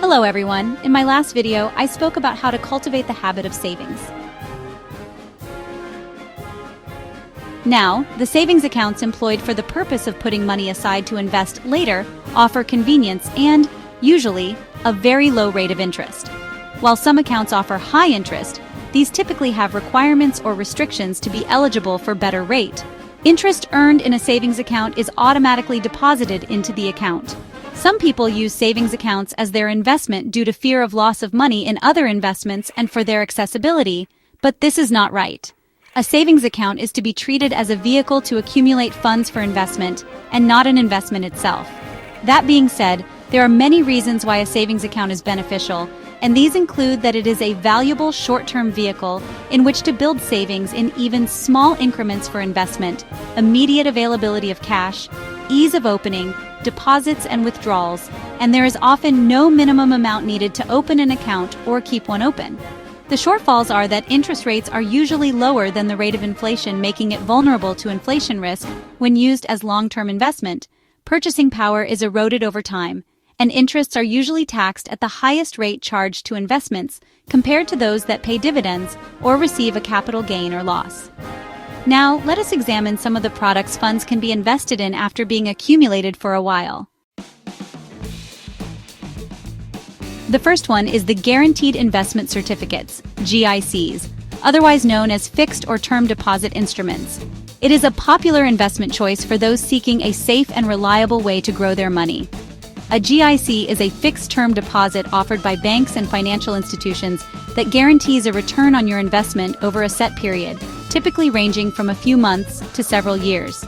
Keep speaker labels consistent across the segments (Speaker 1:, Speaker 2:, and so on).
Speaker 1: Hello everyone, in my last video I spoke about how to cultivate the habit of savings. Now, the savings accounts employed for the purpose of putting money aside to invest later offer convenience and, usually, a very low rate of interest. While some accounts offer high interest, these typically have requirements or restrictions to be eligible for better rate. Interest earned in a savings account is automatically deposited into the account. Some people use savings accounts as their investment due to fear of loss of money in other investments and for their accessibility, but this is not right. A savings account is to be treated as a vehicle to accumulate funds for investment and not an investment itself. That being said, there are many reasons why a savings account is beneficial, and these include that it is a valuable short-term vehicle in which to build savings in even small increments for investment, immediate availability of cash, ease of opening, deposits and withdrawals, and there is often no minimum amount needed to open an account or keep one open. The shortfalls are that interest rates are usually lower than the rate of inflation, making it vulnerable to inflation risk when used as long-term investment. Purchasing power is eroded over time, and interests are usually taxed at the highest rate charged to investments compared to those that pay dividends or receive a capital gain or loss. Now, let us examine some of the products funds can be invested in after being accumulated for a while. The first one is the Guaranteed Investment Certificates, GICs, otherwise known as fixed or term deposit instruments. It is a popular investment choice for those seeking a safe and reliable way to grow their money. A GIC is a fixed-term deposit offered by banks and financial institutions that guarantees a return on your investment over a set period, typically ranging from a few months to several years.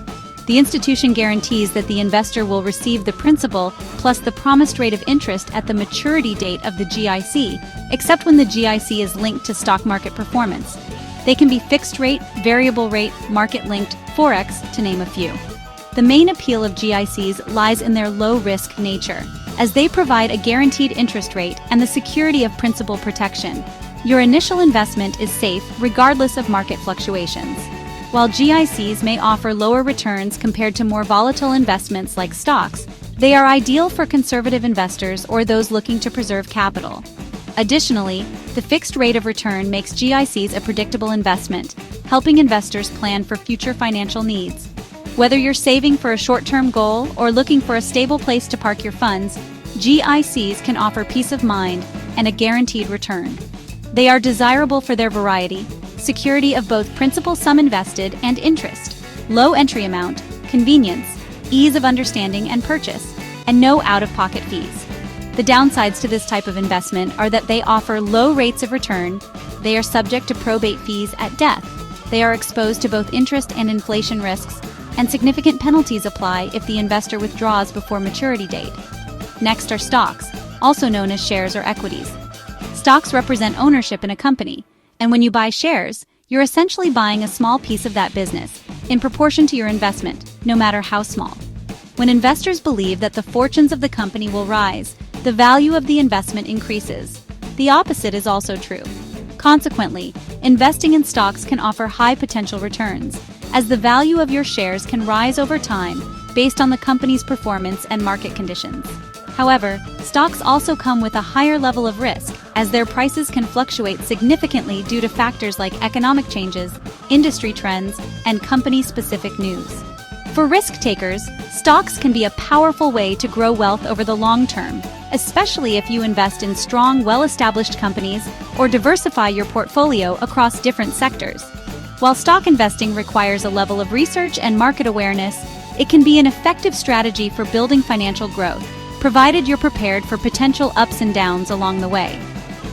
Speaker 1: The institution guarantees that the investor will receive the principal plus the promised rate of interest at the maturity date of the GIC, except when the GIC is linked to stock market performance. They can be fixed rate, variable rate, market-linked, Forex, to name a few. The main appeal of GICs lies in their low-risk nature, as they provide a guaranteed interest rate and the security of principal protection. Your initial investment is safe regardless of market fluctuations. While GICs may offer lower returns compared to more volatile investments like stocks, they are ideal for conservative investors or those looking to preserve capital. Additionally, the fixed rate of return makes GICs a predictable investment, helping investors plan for future financial needs. Whether you're saving for a short-term goal or looking for a stable place to park your funds, GICs can offer peace of mind and a guaranteed return. They are desirable for their variety, security of both principal sum invested and interest, low entry amount, convenience, ease of understanding and purchase, and no out-of-pocket fees. The downsides to this type of investment are that they offer low rates of return, they are subject to probate fees at death, they are exposed to both interest and inflation risks, and significant penalties apply if the investor withdraws before maturity date. Next are stocks, also known as shares or equities. Stocks represent ownership in a company, and when you buy shares, you're essentially buying a small piece of that business, in proportion to your investment, no matter how small. When investors believe that the fortunes of the company will rise, the value of the investment increases. The opposite is also true. Consequently, investing in stocks can offer high potential returns, as the value of your shares can rise over time based on the company's performance and market conditions. However, stocks also come with a higher level of risk, as their prices can fluctuate significantly due to factors like economic changes, industry trends, and company-specific news. For risk takers, stocks can be a powerful way to grow wealth over the long term, especially if you invest in strong, well-established companies or diversify your portfolio across different sectors. While stock investing requires a level of research and market awareness, it can be an effective strategy for building financial growth, provided you're prepared for potential ups and downs along the way.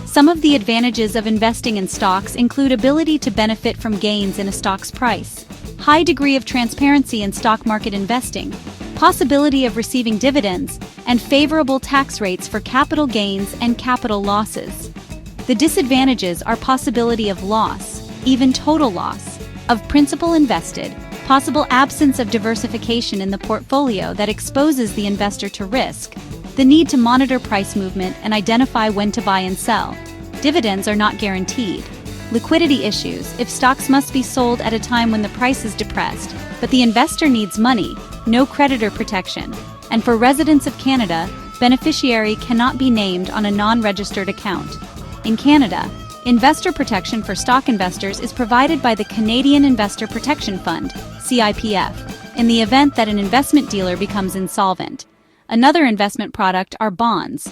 Speaker 1: Some of the advantages of investing in stocks include ability to benefit from gains in a stock's price, high degree of transparency in stock market investing, possibility of receiving dividends, and favorable tax rates for capital gains and capital losses. The disadvantages are possibility of loss, even total loss, of principal invested, possible absence of diversification in the portfolio that exposes the investor to risk, the need to monitor price movement and identify when to buy and sell. Dividends are not guaranteed. Liquidity issues, if stocks must be sold at a time when the price is depressed, but the investor needs money, no creditor protection. And for residents of Canada, beneficiary cannot be named on a non-registered account. In Canada, investor protection for stock investors is provided by the Canadian Investor Protection Fund, CIPF, in the event that an investment dealer becomes insolvent. Another investment product are bonds.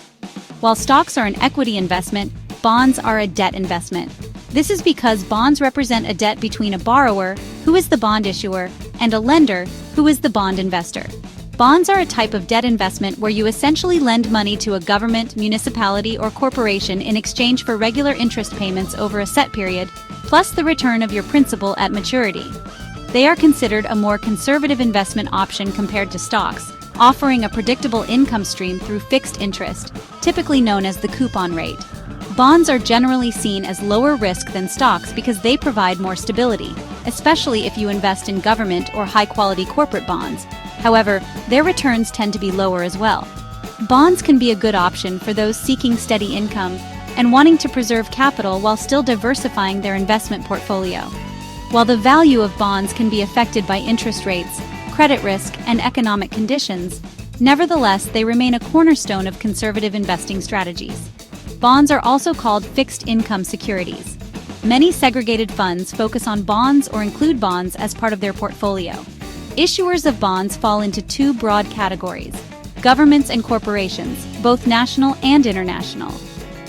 Speaker 1: While stocks are an equity investment, bonds are a debt investment. This is because bonds represent a debt between a borrower, who is the bond issuer, and a lender, who is the bond investor. Bonds are a type of debt investment where you essentially lend money to a government, municipality, or corporation in exchange for regular interest payments over a set period, plus the return of your principal at maturity. They are considered a more conservative investment option compared to stocks, offering a predictable income stream through fixed interest, typically known as the coupon rate. Bonds are generally seen as lower risk than stocks because they provide more stability, especially if you invest in government or high-quality corporate bonds. However, their returns tend to be lower as well. Bonds can be a good option for those seeking steady income and wanting to preserve capital while still diversifying their investment portfolio. While the value of bonds can be affected by interest rates, credit risk, and economic conditions, nevertheless, they remain a cornerstone of conservative investing strategies. Bonds are also called fixed income securities. Many segregated funds focus on bonds or include bonds as part of their portfolio. Issuers of bonds fall into two broad categories: governments and corporations, both national and international.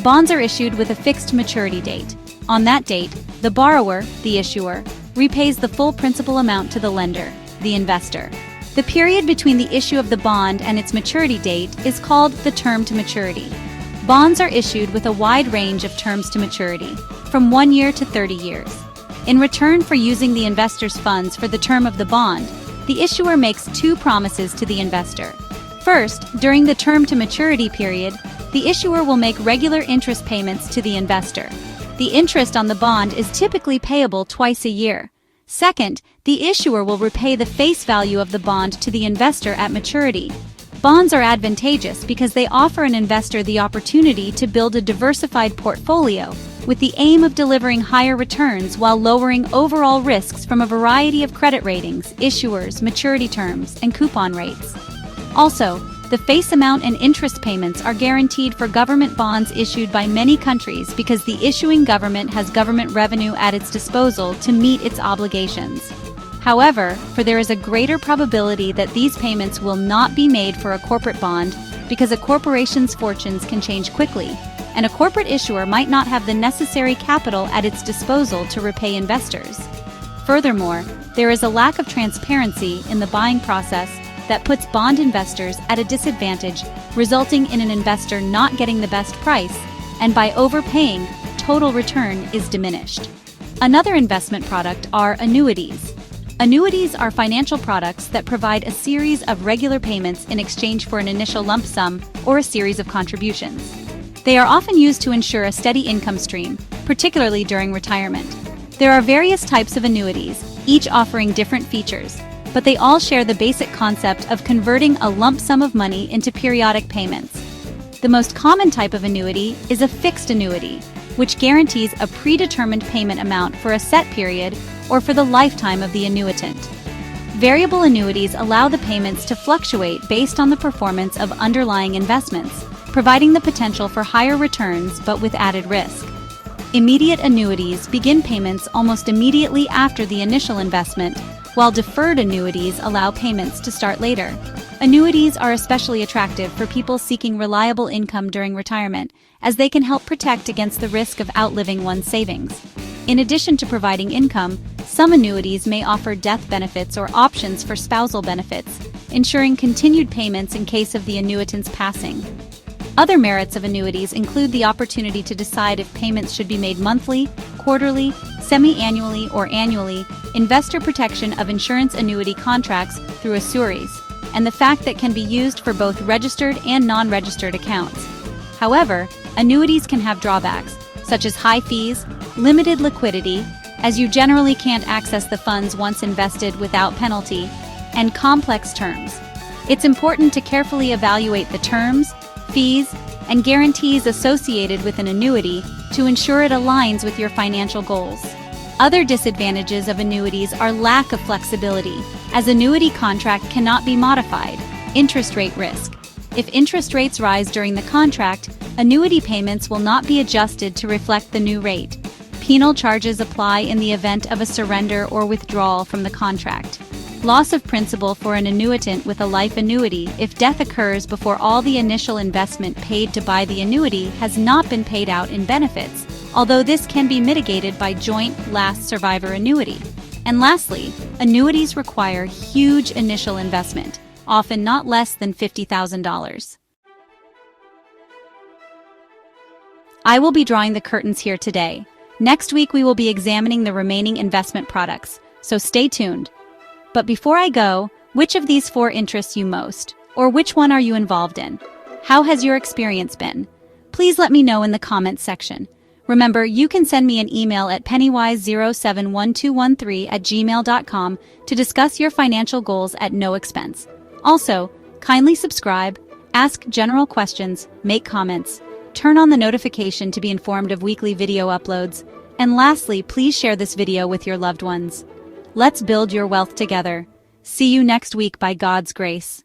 Speaker 1: Bonds are issued with a fixed maturity date. On that date, the borrower, the issuer, repays the full principal amount to the lender, the investor. The period between the issue of the bond and its maturity date is called the term to maturity. Bonds are issued with a wide range of terms to maturity, from 1 year to 30 years. In return for using the investor's funds for the term of the bond, the issuer makes two promises to the investor. First, during the term to maturity period, the issuer will make regular interest payments to the investor. The interest on the bond is typically payable twice a year. Second, the issuer will repay the face value of the bond to the investor at maturity. Bonds are advantageous because they offer an investor the opportunity to build a diversified portfolio with the aim of delivering higher returns while lowering overall risks from a variety of credit ratings, issuers, maturity terms, and coupon rates. Also, the face amount and interest payments are guaranteed for government bonds issued by many countries because the issuing government has government revenue at its disposal to meet its obligations. However, there is a greater probability that these payments will not be made for a corporate bond because a corporation's fortunes can change quickly, and a corporate issuer might not have the necessary capital at its disposal to repay investors. Furthermore, there is a lack of transparency in the buying process that puts bond investors at a disadvantage, resulting in an investor not getting the best price, and by overpaying, total return is diminished. Another investment product are annuities. Annuities are financial products that provide a series of regular payments in exchange for an initial lump sum or a series of contributions. They are often used to ensure a steady income stream, particularly during retirement. There are various types of annuities, each offering different features, but they all share the basic concept of converting a lump sum of money into periodic payments. The most common type of annuity is a fixed annuity, which guarantees a predetermined payment amount for a set period or for the lifetime of the annuitant. Variable annuities allow the payments to fluctuate based on the performance of underlying investments, providing the potential for higher returns but with added risk. Immediate annuities begin payments almost immediately after the initial investment, while deferred annuities allow payments to start later. Annuities are especially attractive for people seeking reliable income during retirement, as they can help protect against the risk of outliving one's savings. In addition to providing income, some annuities may offer death benefits or options for spousal benefits, ensuring continued payments in case of the annuitant's passing. Other merits of annuities include the opportunity to decide if payments should be made monthly, quarterly, semi-annually, or annually, investor protection of insurance annuity contracts through Assuries, and the fact that can be used for both registered and non-registered accounts. However, annuities can have drawbacks, such as high fees, limited liquidity, as you generally can't access the funds once invested without penalty, and complex terms. It's important to carefully evaluate the terms, fees, and guarantees associated with an annuity to ensure it aligns with your financial goals. Other disadvantages of annuities are lack of flexibility, as annuity contract cannot be modified, interest rate risk, If interest rates rise during the contract, annuity payments will not be adjusted to reflect the new rate. Penal charges apply in the event of a surrender or withdrawal from the contract. Loss of principal for an annuitant with a life annuity if death occurs before all the initial investment paid to buy the annuity has not been paid out in benefits, although this can be mitigated by joint last survivor annuity. And lastly, annuities require huge initial investment, often not less than $50,000. I will be drawing the curtains here today. Next week we will be examining the remaining investment products, so stay tuned. But before I go, which of these 4 interests you most? Or which one are you involved in? How has your experience been? Please let me know in the comments section. Remember, you can send me an email at pennywise071213@gmail.com to discuss your financial goals at no expense. Also, kindly subscribe, ask general questions, make comments, turn on the notification to be informed of weekly video uploads, and lastly, please share this video with your loved ones. Let's build your wealth together. See you next week by God's grace.